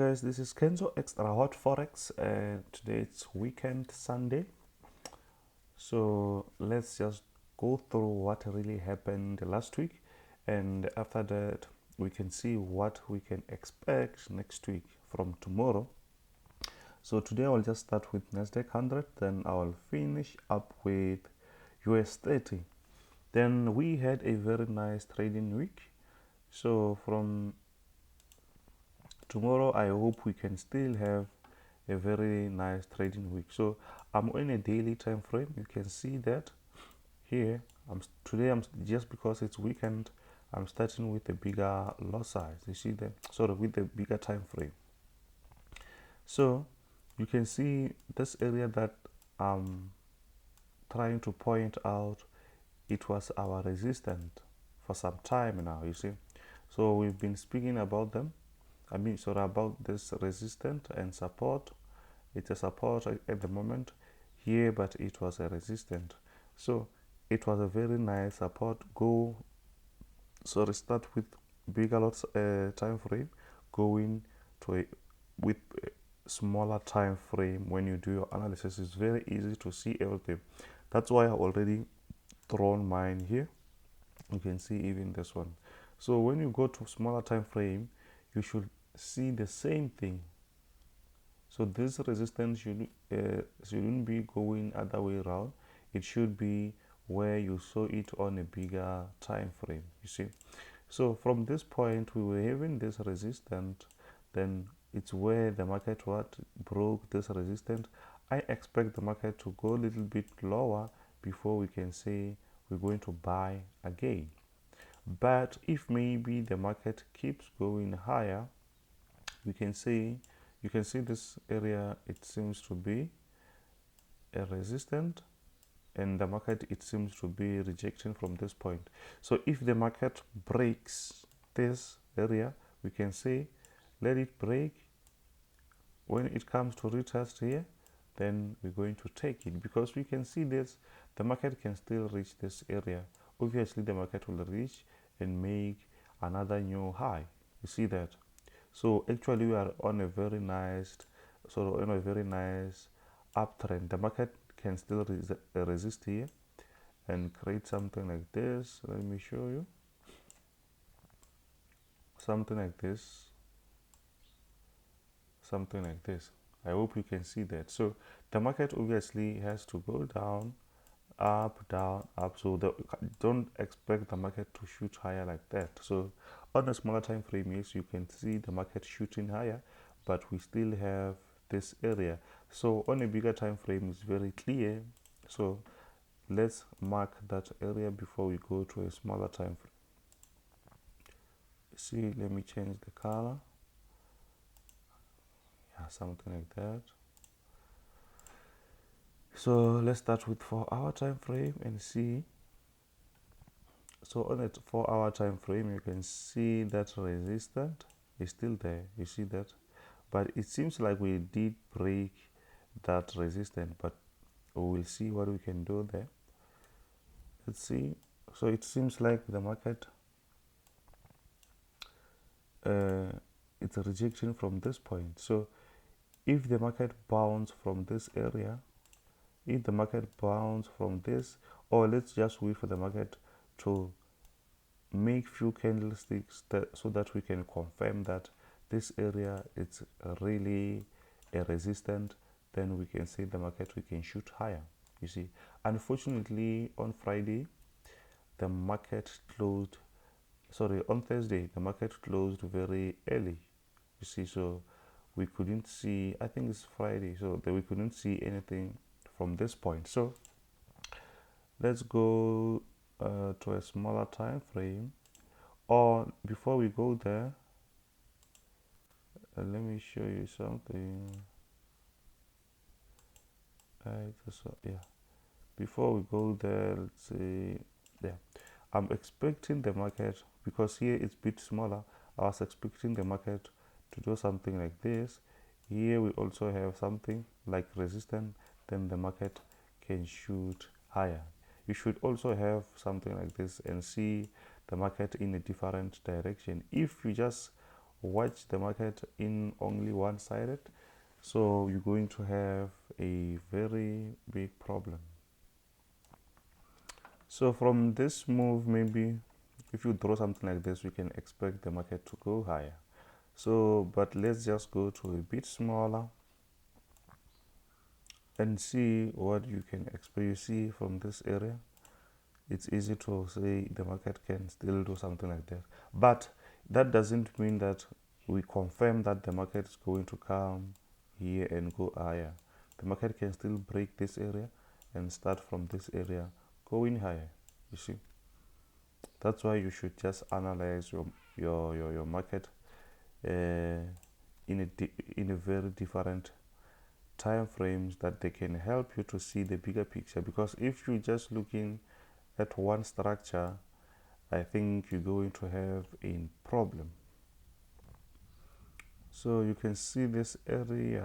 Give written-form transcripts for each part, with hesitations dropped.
Guys, this is Kenzo Extra Hot Forex, and today it's weekend Sunday. So let's just go through what really happened last week, and after that, we can see what we can expect next week from tomorrow. So today I'll just start with NASDAQ 100, then I'll finish up with US30. Then we had a very nice trading week. So from tomorrow I hope we can still have a very nice trading week. So I'm on a daily time frame. You can see that here. Today I'm just because it's weekend, I'm starting with a bigger lot size. You see that, sort of with a bigger time frame. So you can see this area that I'm trying to point out, it was our resistance for some time now, you see. So we've been speaking about them, about this resistance and support. It's a support at the moment here, but it was a resistance. So it was a very nice support. Start with bigger lots time frame, going to with a smaller time frame. When you do your analysis, it's very easy to see everything. That's why I already drawn mine here. You can see even this one. So when you go to smaller time frame, you should see the same thing. So this resistance shouldn't be going other way around. It should be where you saw it on a bigger time frame, you see. So from this point we were having this resistance, then it's where the market broke this resistance. I expect the market to go a little bit lower before we can say we're going to buy again. But if maybe the market keeps going higher, you can see this area, it seems to be a resistance, and the market, it seems to be rejecting from this point. So if the market breaks this area, we can say let it break. When it comes to retest here, then we're going to take it, because we can see this, the market can still reach this area. Obviously the market will reach and make another new high. You see that? So actually we are on a very nice uptrend. The market can still resist here and create something like this. Let me show you something like this. I hope you can see that. So the market obviously has to go down, up, down, up. So don't expect the market to shoot higher like that. So on a smaller time frame, yes, you can see the market shooting higher, but we still have this area. So on a bigger time frame, it's very clear. So let's mark that area before we go to a smaller time frame. See, let me change the color. Yeah, something like that. So let's start with 4-hour time frame and see. So on a 4-hour time frame, you can see that resistance is still there. You see that? But it seems like we did break that resistance, but we'll see what we can do there. Let's see. So it seems like the market it's a rejection from this point. So if the market bounce from this area, or let's just wait for the market to make few candlesticks so that we can confirm that this area is really a resistance, then we can say the market, we can shoot higher. You see, unfortunately on Friday the market closed, on Thursday the market closed very early, you see. So we couldn't see, I think it's Friday, so we couldn't see anything from this point. So let's go to a smaller time frame, or before we go there, let me show you something. Before we go there, let's see. I'm expecting the market, because here it's a bit smaller, I was expecting the market to do something like this. Here we also have something like resistance, then the market can shoot higher. You should also have something like this and see the market in a different direction. If you just watch the market in only one-sided, so you're going to have a very big problem. So from this move, maybe if you draw something like this, we can expect the market to go higher. So but let's just go to a bit smaller and see what you can expect. You see from this area, it's easy to say the market can still do something like that, but that doesn't mean that we confirm that the market is going to come here and go higher. The market can still break this area and start from this area going higher. You see, that's why you should just analyze your market in a very different time frames, that they can help you to see the bigger picture. Because if you're just looking at one structure, I think you're going to have a problem. So you can see this area.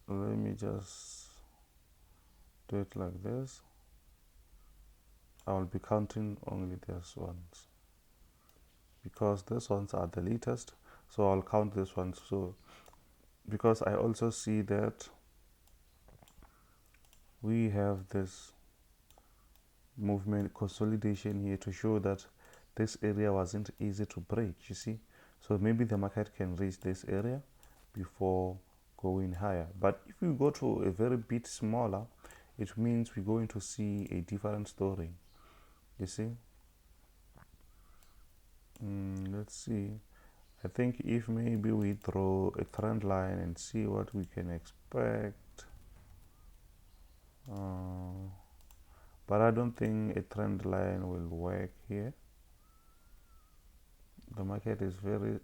Let me just do it like this. I will be counting only these ones because these ones are the latest, so I'll count this one. So because I also see that we have this movement consolidation here to show that this area wasn't easy to break, you see. So maybe the market can reach this area before going higher. But if we go to a very bit smaller, it means we're going to see a different story, you see. Let's see. I think if maybe we draw a trend line and see what we can expect, but I don't think a trend line will work here. The market is very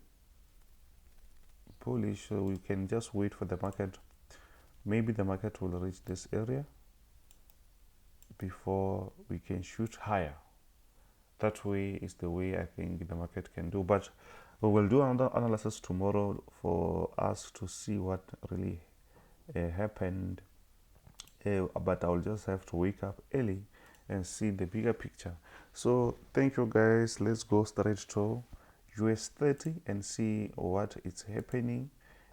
bullish, so we can just wait for the market. Maybe the market will reach this area before we can shoot higher. That way is the way I think the market can do. But we will do another analysis tomorrow for us to see what really happened. But I'll just have to wake up early and see the bigger picture. So thank you guys. Let's go straight to US30 and see what is happening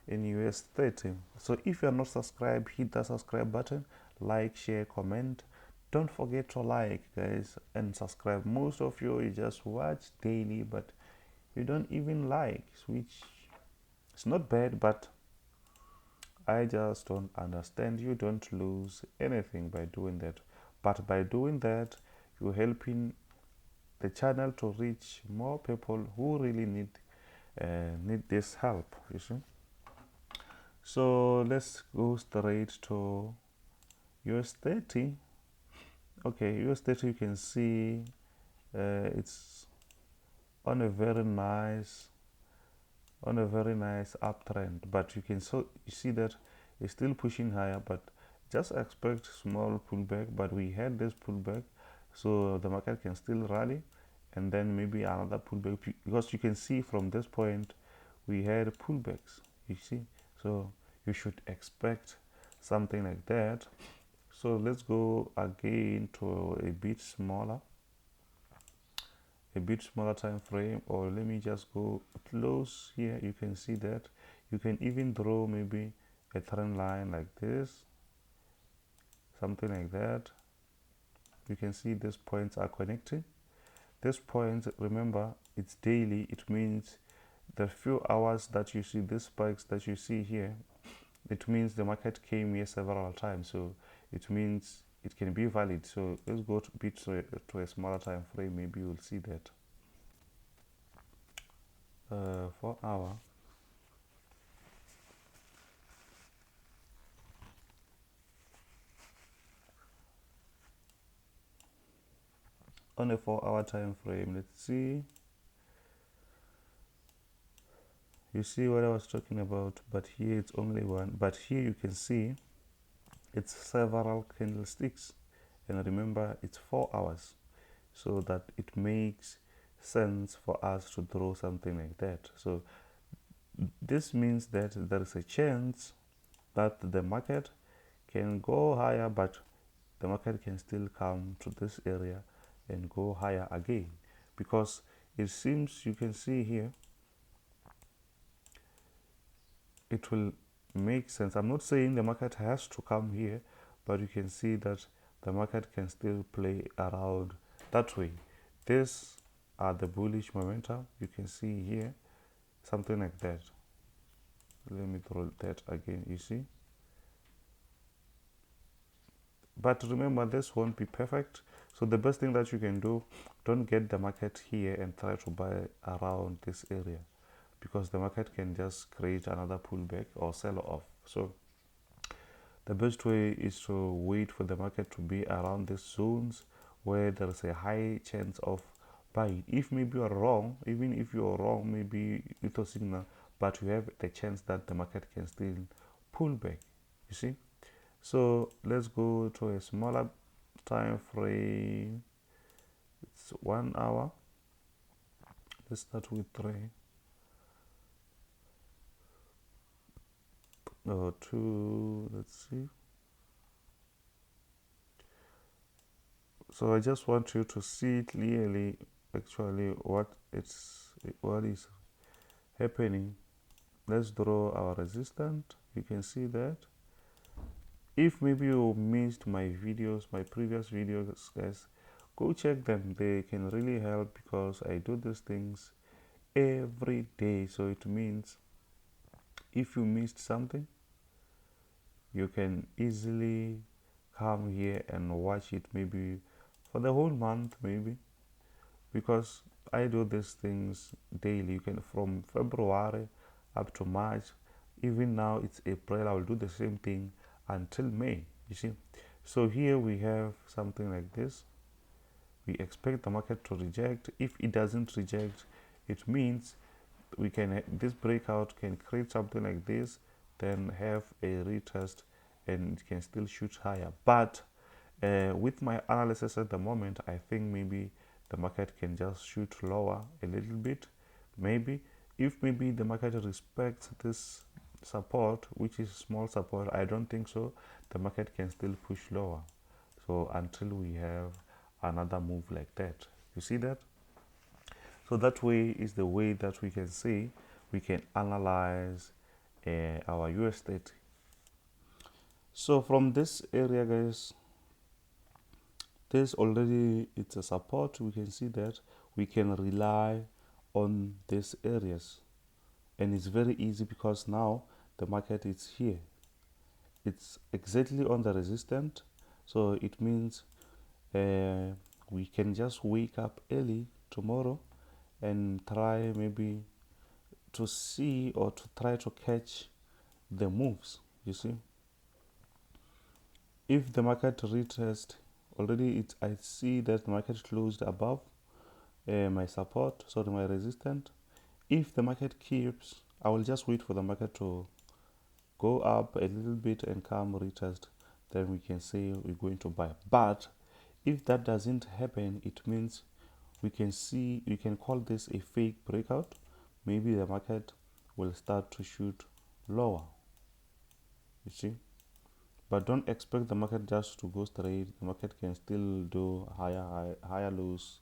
in US30. So if you are not subscribed, hit the subscribe button, like, share, comment. Don't forget to like, guys, and subscribe. Most of you just watch daily, but you don't even like, which is not bad, but I just don't understand. You don't lose anything by doing that, but by doing that, you're helping the channel to reach more people who really need this help, you see. So let's go straight to US30. Okay, US30, you can see it's on a very nice uptrend, but you see that it's still pushing higher, but just expect small pullback. But we had this pullback, so the market can still rally, and then maybe another pullback, because you can see from this point we had pullbacks, you see. So you should expect something like that. So let's go again to a bit smaller time frame, or let me just go close here. You can see that you can even draw maybe a trend line like this, something like that. You can see these points are connecting. These points, remember, it's daily. It means the few hours that you see these spikes that you see here, it means the market came here several times, so it means it can be valid. So let's go to a smaller time frame. Maybe you'll see that 4 hour. On a 4 hour time frame, let's see. You see what I was talking about, but here it's only one. But here you can see it's several candlesticks, and remember it's 4 hours, so that it makes sense for us to draw something like that. So this means that there is a chance that the market can go higher, but the market can still come to this area and go higher again. because it seems, you can see here, it will make sense. I'm not saying the market has to come here, but you can see that the market can still play around that way. These are the bullish momentum. You can see here something like that. Let me draw that again. You see, but remember, this won't be perfect. So the best thing that you can do, don't get the market here and try to buy around this area, because the market can just create another pullback or sell off. So the best way is to wait for the market to be around these zones where there is a high chance of buying. If maybe you are wrong, even if you are wrong, maybe little signal, but you have the chance that the market can still pull back. You see? So let's go to a smaller time frame. It's 1 hour. Let's start with 3 or 2. Let's see. So I just want you to see clearly actually what is happening. Let's draw our resistance. You can see that. If maybe you missed my videos, my previous videos, guys, go check them. They can really help, because I do these things every day. So it means if you missed something, you can easily come here and watch it, maybe for the whole month, maybe, because I do these things daily. You can, from February up to March, even now it's April, I will do the same thing until May. You see, so here we have something like this. We expect the market to reject. If it doesn't reject, it means we can, this breakout can create something like this, then have a retest, and it can still shoot higher. But with my analysis at the moment, I think maybe the market can just shoot lower a little bit. Maybe if maybe the market respects this support, which is small support, I don't think so. The market can still push lower. So until we have another move like that, you see that? So that way is the way that we can see, we can analyze our US30. So from this area, guys, this already, it's a support. We can see that we can rely on these areas, and it's very easy because now the market is here. It's exactly on the resistance, so it means we can just wake up early tomorrow and try maybe to see or to try to catch the moves. You see, if the market retest already, I see that the market closed above my support, sorry, my resistance. If the market keeps, I will just wait for the market to go up a little bit and come retest, then we can say we're going to buy. But if that doesn't happen, it means we can see, we can call this a fake breakout. Maybe the market will start to shoot lower, you see. But don't expect the market just to go straight. The market can still do higher lows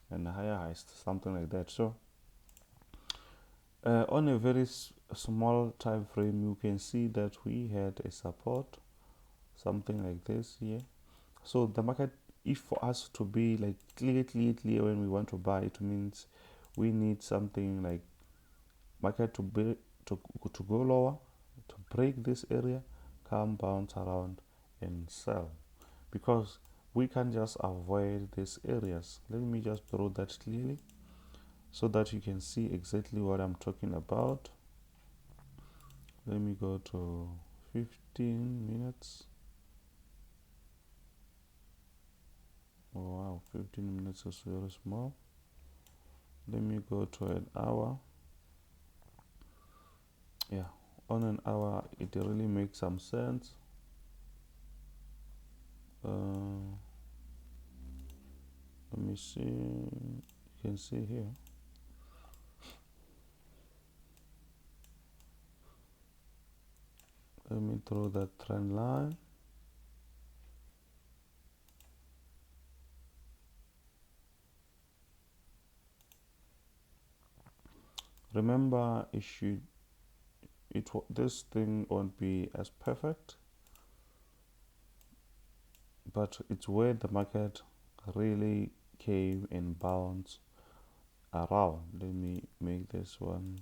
and higher highs, something like that. So on a very small time frame, you can see that we had a support, something like this here. So the market, if for us to be like clear when we want to buy, it means we need something like market to be to go lower, to break this area, come bounce around and sell, because we can just avoid these areas. Let me just draw that clearly so that you can see exactly what I'm talking about. Let me go to 15 minutes. Oh wow, 15 minutes is very small. Let me go to an hour. Yeah, on an hour it really makes some sense. Let me see, you can see here. Let me draw that trend line. remember this thing won't be as perfect, but it's where the market really came and bounced around. Let me make this one.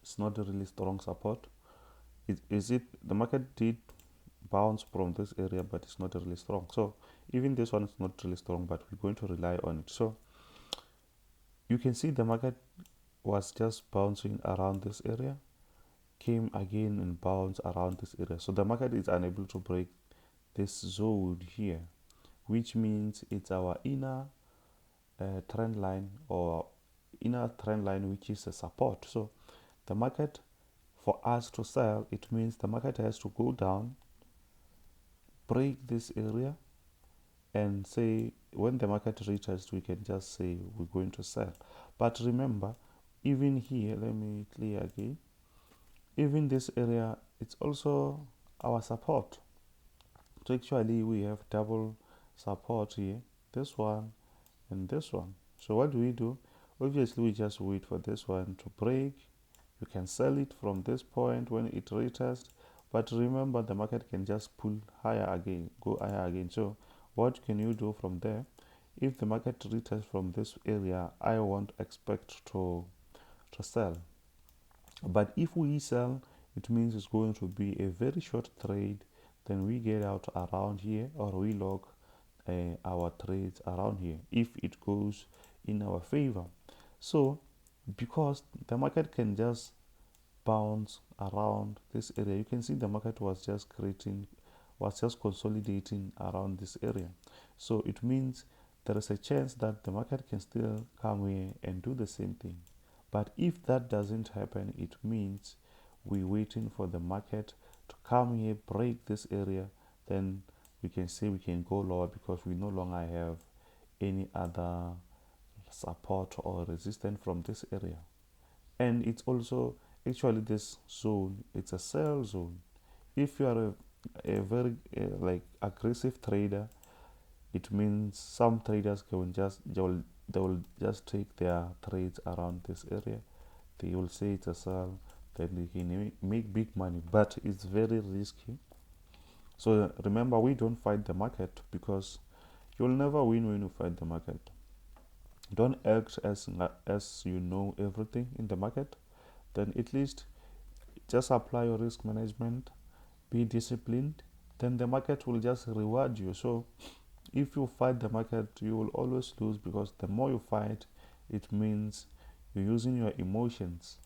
It's not a really strong support. The market did bounce from this area, but it's not really strong. So even this one is not really strong, but we're going to rely on it. So you can see the market was just bouncing around this area, came again and bounced around this area. So the market is unable to break this zone here, which means it's our inner trend line, or inner trend line, which is a support. So the market, for us to sell, it means the market has to go down, break this area, and say when the market reaches, we can just say we're going to sell. But remember, even here, let me clear again, even this area, it's also our support. So actually we have double support here, this one and this one. So what do? Obviously we just wait for this one to break. You can sell it from this point when it retests, but remember the market can just pull higher again, go higher again. So what can you do from there? If the market retests from this area, I won't expect to sell. But if we sell, it means it's going to be a very short trade. Then we get out around here, or we log our trades around here if it goes in our favor. So because the market can just bounce around this area, you can see the market was just consolidating around this area. So it means there is a chance that the market can still come here and do the same thing. But if that doesn't happen, it means we're waiting for the market to come here, break this area, then we can say we can go lower, because we no longer have any other support or resistance from this area. And it's also actually this zone, it's a sell zone. If you are a very like aggressive trader, it means some traders can just they will just take their trades around this area. They will say it's a sell, then they can make big money, but it's very risky. So remember, we don't fight the market, because you'll never win when you fight the market. Don't act as you know everything in the market. Then at least just apply your risk management, be disciplined, then the market will just reward you. So if you fight the market, you will always lose, because the more you fight, it means you're using your emotions,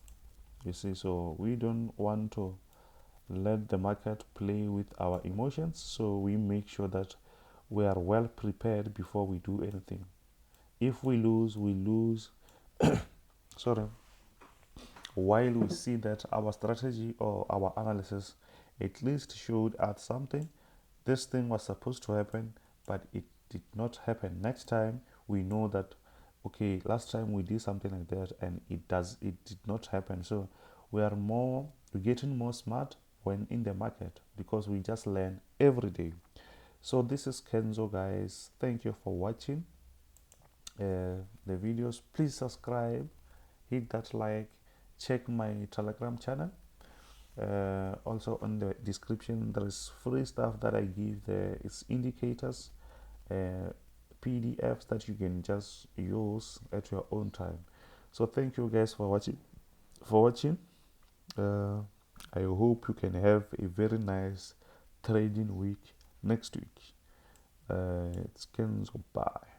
you see. So we don't want to let the market play with our emotions, so we make sure that we are well prepared before we do anything. If we lose, we lose sorry, while we see that our strategy or our analysis at least showed us something. This thing was supposed to happen, but it did not happen. Next time we know that, okay, last time we did something like that and it did not happen. So we're getting more smart when in the market, because we just learn every day. So this is Kenzo, guys. Thank you for watching the videos. Please subscribe, hit that like, check my Telegram channel. Also on the description there is free stuff that I give there. It's indicators, PDFs that you can just use at your own time. So thank you guys for watching. I hope you can have a very nice trading week next week. It's Kenzo. Bye.